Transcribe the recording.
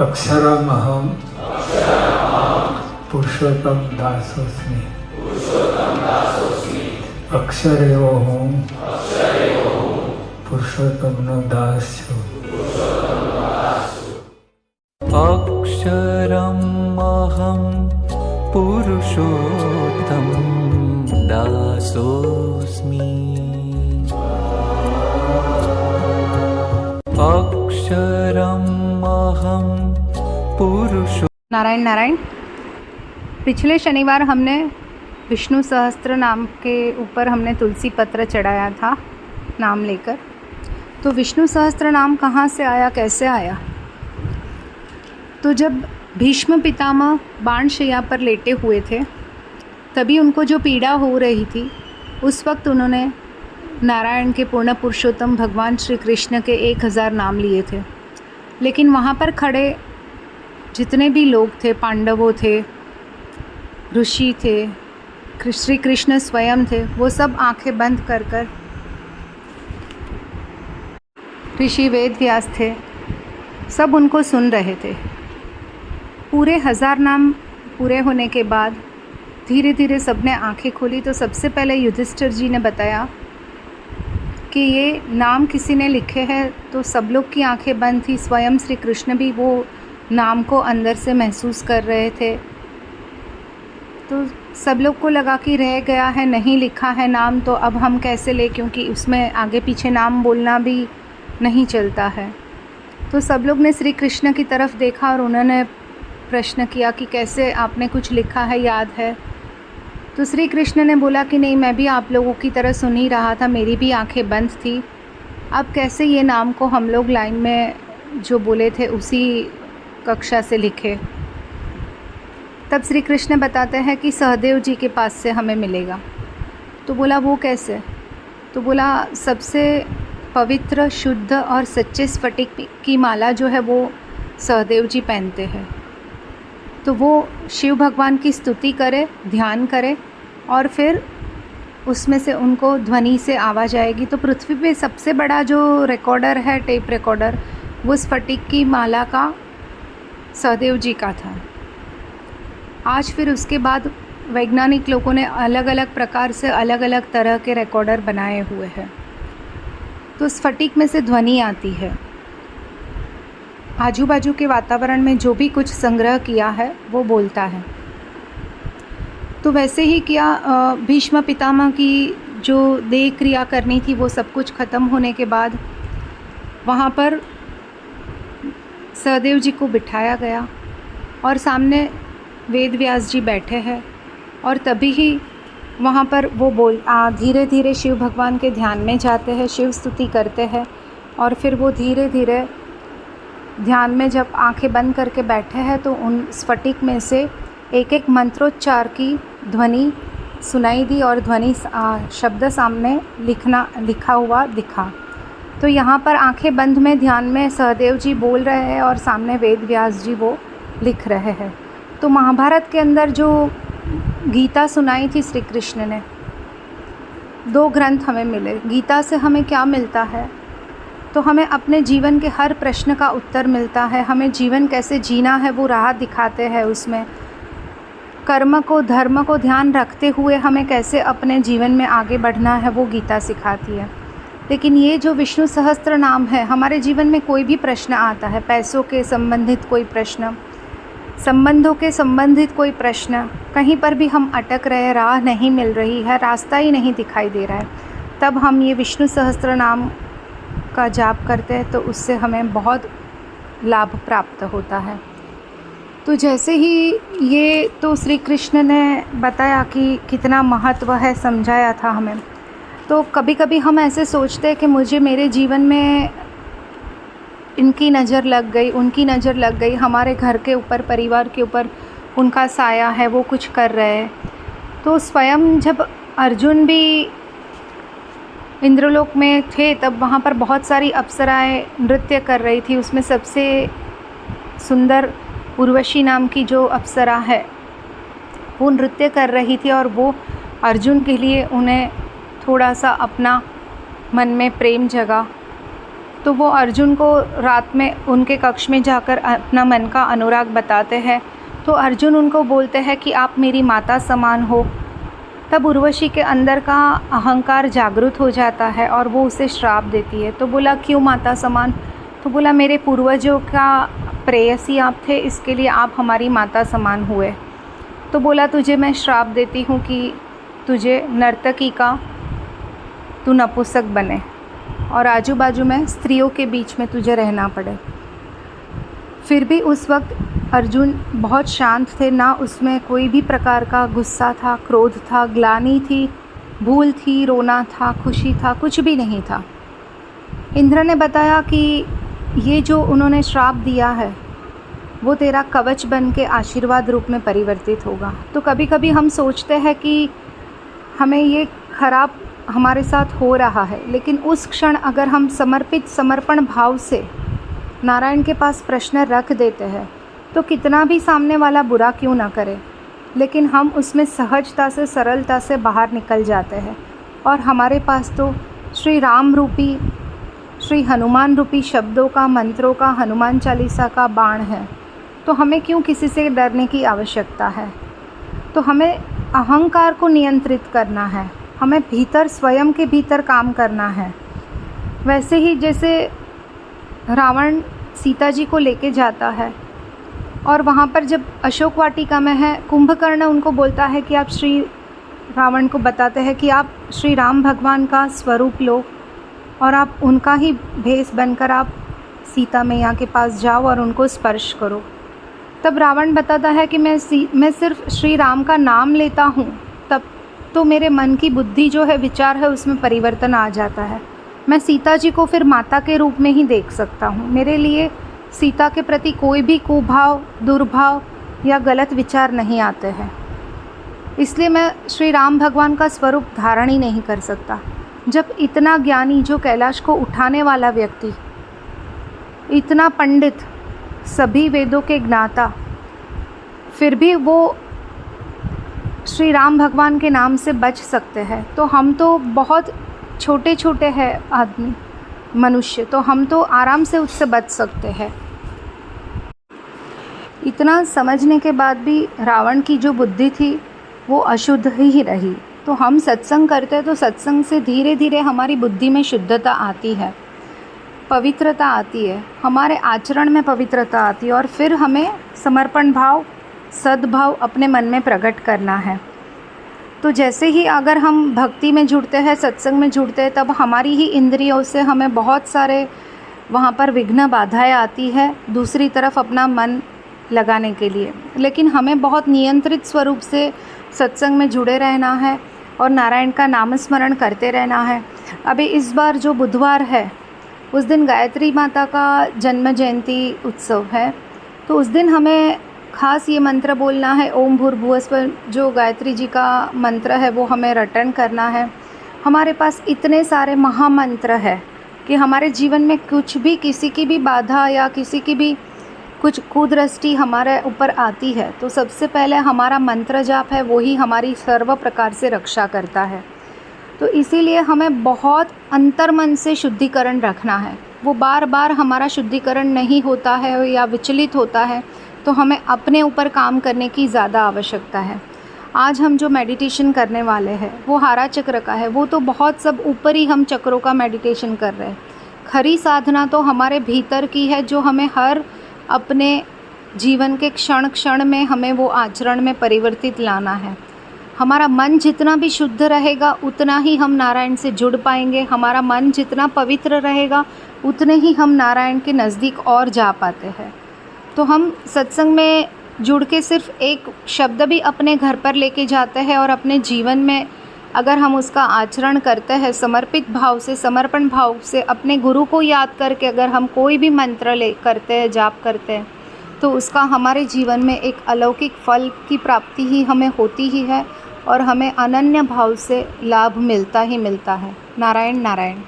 अक्षरमहं पुरुषोत्तम दासोस्मि। अक्षर एवो हूँ, पुरुषोत्तमનો દાસ છું। अक्षरम् अहं पुरुषोत्तम दासोऽस्मि। अक्षरम् अहं पुरुषो। नारायण नारायण। पिछले शनिवार हमने विष्णु सहस्त्र नाम के ऊपर हमने तुलसी पत्र चढ़ाया था नाम लेकर। तो विष्णु सहस्त्र नाम कहाँ से आया, कैसे आया? तो जब भीष्म पितामह बाणशैया पर लेटे हुए थे तभी उनको जो पीड़ा हो रही थी उस वक्त उन्होंने नारायण के पूर्ण पुरुषोत्तम भगवान श्री कृष्ण के 1000 नाम लिए थे। लेकिन वहाँ पर खड़े जितने भी लोग थे, पांडवों थे, ऋषि थे, श्री कृष्ण स्वयं थे, वो सब आंखें बंद कर कर, ऋषि वेद व्यास थे, सब उनको सुन रहे थे। पूरे 1000 नाम पूरे होने के बाद धीरे धीरे सबने आंखें खोली तो सबसे पहले युधिष्ठिर जी ने बताया कि ये नाम किसी ने लिखे हैं। तो सब लोग की आंखें बंद थी, स्वयं श्री कृष्ण भी वो नाम को अंदर से महसूस कर रहे थे। तो सब लोग को लगा कि रह गया है, नहीं लिखा है नाम, तो अब हम कैसे ले, क्योंकि उसमें आगे पीछे नाम बोलना भी नहीं चलता है। तो सब लोग ने श्री कृष्ण की तरफ देखा और उन्होंने प्रश्न किया कि कैसे आपने कुछ लिखा है, याद है? तो श्री कृष्ण ने बोला कि नहीं, मैं भी आप लोगों की तरह सुन ही रहा था, मेरी भी आंखें बंद थी। अब कैसे ये नाम को हम लोग लाइन में जो बोले थे उसी कक्षा से लिखे? तब श्री कृष्ण बताते हैं कि सहदेव जी के पास से हमें मिलेगा। तो बोला वो कैसे? तो बोला सबसे पवित्र, शुद्ध और सच्चे स्फटिक की माला जो है वो सहदेव जी पहनते हैं। तो वो शिव भगवान की स्तुति करे, ध्यान करे और फिर उसमें से उनको ध्वनि से आवाज़ आएगी। तो पृथ्वी पे सबसे बड़ा जो रिकॉर्डर है, टेप रिकॉर्डर, वो स्फटिक की माला का सहदेव जी का था। आज फिर उसके बाद वैज्ञानिक लोगों ने अलग अलग प्रकार से अलग अलग तरह के रिकॉर्डर बनाए हुए हैं। तो स्फटिक में से ध्वनि आती है, आजू बाजू के वातावरण में जो भी कुछ संग्रह किया है वो बोलता है। तो वैसे ही किया भीष्म पितामह की जो देह क्रिया करनी थी वो सब कुछ ख़त्म होने के बाद वहाँ पर सहदेव जी को बिठाया गया और सामने वेद व्यास जी बैठे हैं। और तभी ही वहाँ पर वो धीरे धीरे शिव भगवान के ध्यान में जाते हैं, शिव स्तुति करते हैं और फिर वो धीरे धीरे ध्यान में जब आंखें बंद करके बैठे हैं तो उन स्फटिक में से एक एक मंत्रोच्चार की ध्वनि सुनाई दी और ध्वनि शब्द सामने लिखा हुआ दिखा। तो यहाँ पर आंखें बंद में ध्यान में सहदेव जी बोल रहे हैं और सामने वेद व्यास जी वो लिख रहे हैं। तो महाभारत के अंदर जो गीता सुनाई थी श्री कृष्ण ने, 2 ग्रंथ हमें मिले। गीता से हमें क्या मिलता है? तो हमें अपने जीवन के हर प्रश्न का उत्तर मिलता है, हमें जीवन कैसे जीना है वो राह दिखाते हैं। उसमें कर्म को, धर्म को ध्यान रखते हुए हमें कैसे अपने जीवन में आगे बढ़ना है वो गीता सिखाती है। लेकिन ये जो विष्णु सहस्त्र नाम है, हमारे जीवन में कोई भी प्रश्न आता है, पैसों के संबंधित कोई प्रश्न, संबंधों के संबंधित कोई प्रश्न, कहीं पर भी हम अटक रहे, राह नहीं मिल रही है, रास्ता ही नहीं दिखाई दे रहा है, तब हम ये विष्णु सहस्त्र नाम का जाप करते हैं तो उससे हमें बहुत लाभ प्राप्त होता है। तो जैसे ही ये तो श्री कृष्ण ने बताया कि कितना महत्व है, समझाया था हमें। तो कभी कभी हम ऐसे सोचते हैं कि मुझे मेरे जीवन में इनकी नज़र लग गई, उनकी नज़र लग गई, हमारे घर के ऊपर, परिवार के ऊपर उनका साया है, वो कुछ कर रहे हैं। तो स्वयं जब अर्जुन भी इंद्रलोक में थे तब वहाँ पर बहुत सारी अप्सराएं नृत्य कर रही थी। उसमें सबसे सुंदर उर्वशी नाम की जो अप्सरा है वो नृत्य कर रही थी और वो अर्जुन के लिए उन्हें थोड़ा सा अपना मन में प्रेम जगा तो वो अर्जुन को रात में उनके कक्ष में जाकर अपना मन का अनुराग बताते हैं। तो अर्जुन उनको बोलते हैं कि आप मेरी माता समान हो। तब उर्वशी के अंदर का अहंकार जागृत हो जाता है और वो उसे श्राप देती है। तो बोला क्यों माता समान? तो बोला मेरे पूर्वजों का प्रेयसी आप थे, इसके लिए आप हमारी माता समान हुए। तो बोला तुझे मैं श्राप देती हूँ कि तुझे नर्तकी का तू नपुंसक बने और आजू बाजू में स्त्रियों के बीच में तुझे रहना पड़े। फिर भी उस वक्त अर्जुन बहुत शांत थे, ना उसमें कोई भी प्रकार का गुस्सा था, क्रोध था, ग्लानि थी, भूल थी, रोना था, खुशी था, कुछ भी नहीं था। इंद्र ने बताया कि ये जो उन्होंने श्राप दिया है वो तेरा कवच बन के आशीर्वाद रूप में परिवर्तित होगा। तो कभी कभी हम सोचते हैं कि हमें ये खराब हमारे साथ हो रहा है, लेकिन उस क्षण अगर हम समर्पण भाव से नारायण के पास प्रश्न रख देते हैं तो कितना भी सामने वाला बुरा क्यों ना करे, लेकिन हम उसमें सहजता से, सरलता से बाहर निकल जाते हैं। और हमारे पास तो श्री राम रूपी, श्री हनुमान रूपी शब्दों का, मंत्रों का, हनुमान चालीसा का बाण है। तो हमें क्यों किसी से डरने की आवश्यकता है? तो हमें अहंकार को नियंत्रित करना है, हमें भीतर, स्वयं के भीतर काम करना है। वैसे ही जैसे रावण सीता जी को लेके जाता है और वहाँ पर जब अशोक वाटिका में है, कुंभकर्ण उनको बोलता है कि आप श्री रावण को बताते हैं कि आप श्री राम भगवान का स्वरूप लो और आप उनका ही भेष बनकर आप सीता मैया के पास जाओ और उनको स्पर्श करो। तब रावण बताता है कि मैं सिर्फ श्री राम का नाम लेता हूँ, तब तो मेरे मन की बुद्धि जो है, विचार है, उसमें परिवर्तन आ जाता है। मैं सीता जी को फिर माता के रूप में ही देख सकता हूँ। मेरे लिए सीता के प्रति कोई भी कुभाव, दुर्भाव या गलत विचार नहीं आते हैं। इसलिए मैं श्री राम भगवान का स्वरूप धारण ही नहीं कर सकता। जब इतना ज्ञानी, जो कैलाश को उठाने वाला व्यक्ति, इतना पंडित, सभी वेदों के ज्ञाता, फिर भी वो श्री राम भगवान के नाम से बच सकते हैं, तो हम तो बहुत छोटे छोटे हैं आदमी, मनुष्य, तो हम तो आराम से उससे बच सकते हैं। इतना समझने के बाद भी रावण की जो बुद्धि थी वो अशुद्ध ही रही। तो हम सत्संग करते हैं तो सत्संग से धीरे धीरे हमारी बुद्धि में शुद्धता आती है, पवित्रता आती है, हमारे आचरण में पवित्रता आती है और फिर हमें समर्पण भाव, सद्भाव अपने मन में प्रकट करना है। तो जैसे ही अगर हम भक्ति में जुड़ते हैं, सत्संग में जुड़ते हैं, तब हमारी ही इंद्रियों से हमें बहुत सारे वहाँ पर विघ्न बाधाएं आती है दूसरी तरफ अपना मन लगाने के लिए। लेकिन हमें बहुत नियंत्रित स्वरूप से सत्संग में जुड़े रहना है और नारायण का नाम स्मरण करते रहना है। अभी इस बार जो बुधवार है उस दिन गायत्री माता का जन्म जयंती उत्सव है, तो उस दिन हमें खास ये मंत्र बोलना है, ओम भूर्भुवः स्वः, जो गायत्री जी का मंत्र है वो हमें रटन करना है। हमारे पास इतने सारे महामंत्र है कि हमारे जीवन में कुछ भी, किसी की भी बाधा या किसी की भी कुछ कुदृष्टि हमारे ऊपर आती है तो सबसे पहले हमारा मंत्र जाप है, वो ही हमारी सर्व प्रकार से रक्षा करता है। तो इसीलिए हमें बहुत अंतर्मन से शुद्धिकरण रखना है। वो बार बार हमारा शुद्धिकरण नहीं होता है या विचलित होता है, तो हमें अपने ऊपर काम करने की ज़्यादा आवश्यकता है। आज हम जो मेडिटेशन करने वाले हैं वो हारा चक्र का है, वो तो बहुत सब ऊपर ही हम चक्रों का मेडिटेशन कर रहे हैं। खरी साधना तो हमारे भीतर की है, जो हमें हर अपने जीवन के क्षण क्षण में हमें वो आचरण में परिवर्तित लाना है। हमारा मन जितना भी शुद्ध रहेगा उतना ही हम नारायण से जुड़ पाएंगे। हमारा मन जितना पवित्र रहेगा उतने ही हम नारायण के नज़दीक और जा पाते हैं। तो हम सत्संग में जुड़ के सिर्फ एक शब्द भी अपने घर पर लेके जाते हैं और अपने जीवन में अगर हम उसका आचरण करते हैं समर्पित भाव से, समर्पण भाव से, अपने गुरु को याद करके अगर हम कोई भी मंत्र ले करते हैं, जाप करते हैं, तो उसका हमारे जीवन में एक अलौकिक फल की प्राप्ति ही हमें होती ही है और हमें अनन्य भाव से लाभ मिलता ही मिलता है। नारायण नारायण।